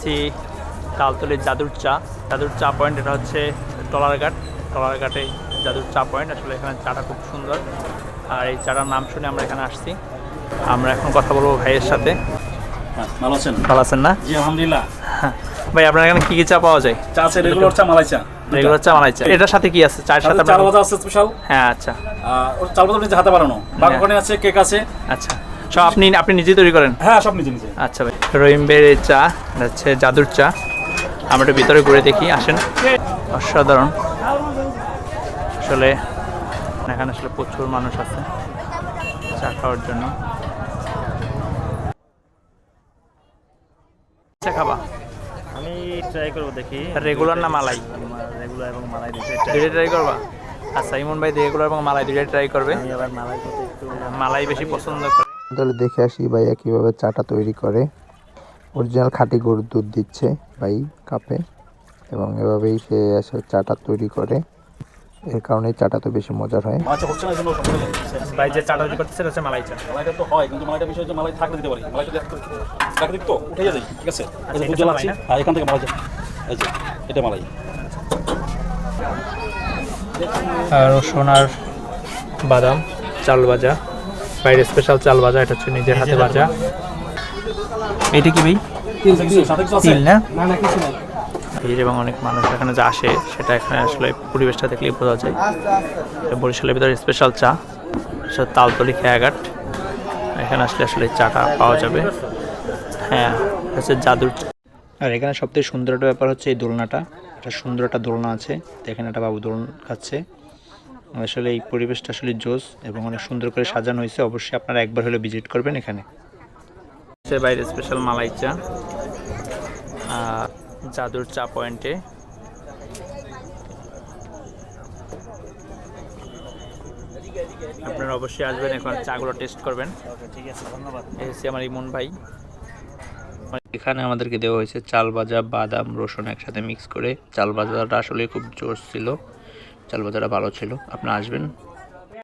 আসছি তালতলির জাদুর চা পয়েন্ট। এটা হচ্ছে টলারঘাটে জাদুর চা পয়েন্ট। আসলে এখানে চাটা খুব সুন্দর, আর এই চাটার নাম শুনে আমরা এখানে আসছি। আমরা এখন কথা বলবো ভাইয়ের সাথে। ভালো আছেন? ভালো আছেন না? জি আলহামদুলিল্লাহ। ভাই আপনার এখানে কি কি চা পাওয়া যায়? চা আছে রেগুলার চা, মালাই চা। রেগুলার চা, মালাই চা। এটার সাথে কি আছে? চায়ের সাথে চাল ভাজা আছে স্পেশাল। হ্যাঁ আচ্ছা। ওর চাল ভাজা নিজে হাতে বানানো, বাগানে আছে, কেক আছে। আচ্ছা, সব আপনি নিজে তৈরি করেন? হ্যাঁ সব নিজে নিজে। আচ্ছা ভাই, রহিম ভাইয়ের এই চা হচ্ছে জাদুর চা। আমরা একটু ভিতরে ঘুরে দেখি, আসেন। অসাধারণ আসলে, এখানে আসলে প্রচুর মানুষ আছে চা খাওয়ার জন্য। চা খাবা? আমি ট্রাই করবো, দেখি রেগুলার না মালাই? রেগুলার এবং মালাই দুটোই দুইটাই ট্রাই করবা? আচ্ছা, ইমন ভাই রেগুলার এবং মালাই দুইটাই ট্রাই করবে। আমি আবার মালাই করতে একটু মালাই বেশি পছন্দ করে। তাহলে দেখে আসি ভাইয়া কীভাবে চাটা তৈরি করে। অরিজিনাল খাঁটি গরুর দুধ দিচ্ছে ভাই কাপে, এবং এভাবেই সে এসে চাটা তৈরি করে। এর কারণেই চাটা তো বেশি মজার হয়। মালাই চা হচ্ছে না, এই জন্য ভাই যে চাটা তৈরি করতেছে হচ্ছে মালাই চা। মালাইটা তো হয়, কিন্তু মালাইটা বিষয় হচ্ছে মালাই থাকলে দিতে পারি। মালাইটা প্রাকৃতিক তো উঠে যায়, ঠিক আছে? আচ্ছা, দুধ এটা জ্বালাচ্ছি, মালাই না? আর এখান থেকে মালাই চা, এই যে এটা মালাই। রসুন আর বাদাম, চাল ভাজা, বাইরে স্পেশাল চাল ভাজা। এটা হচ্ছে নিজের হাতে ভাজা। এটা কি ভাই? সাথে কিছু আছে? তিল না? না না কিছু নাই। ভিড় এবং অনেক মানুষ এখানে যে আসে, সেটা এখানে আসলে পরিবেশটা দেখলেই বোঝা যায়। এটা বরিশালের ভিতরে স্পেশাল চা, সেটা তালতলি খেয়াঘাট। এখানে আসলে আসলে চাটা পাওয়া যাবে। হ্যাঁ, হচ্ছে জাদুর চা। আর এখানে সবথেকে সুন্দর একটা ব্যাপার হচ্ছে এই দোলনাটা। একটা সুন্দর একটা দোলনা আছে, এখানে একটা বাবু দোলন খাচ্ছে। আসলে এই পরিবেশটা আসলে জোস এবং অনেক সুন্দর করে সাজানো হয়েছে। অবশ্যই আপনারা একবার হলে ভিজিট করবেন এখানে। বাইরে স্পেশাল মালাই চা জাদুর চা পয়েন্টে। আপনারা অবশ্যই আসবেন, এখন চাগুলো টেস্ট করবেন। ঠিক আছে, ধন্যবাদ। এই হচ্ছে আমার ইমন ভাই। এখানে আমাদেরকে দেওয়া হয়েছে চাল ভাজা, বাদাম, রসুন একসাথে মিক্স করে। চাল ভাজাটা আসলে খুব জোস ছিল, চাল ভাজাটা ভালো ছিল। আপনারা আসবেন।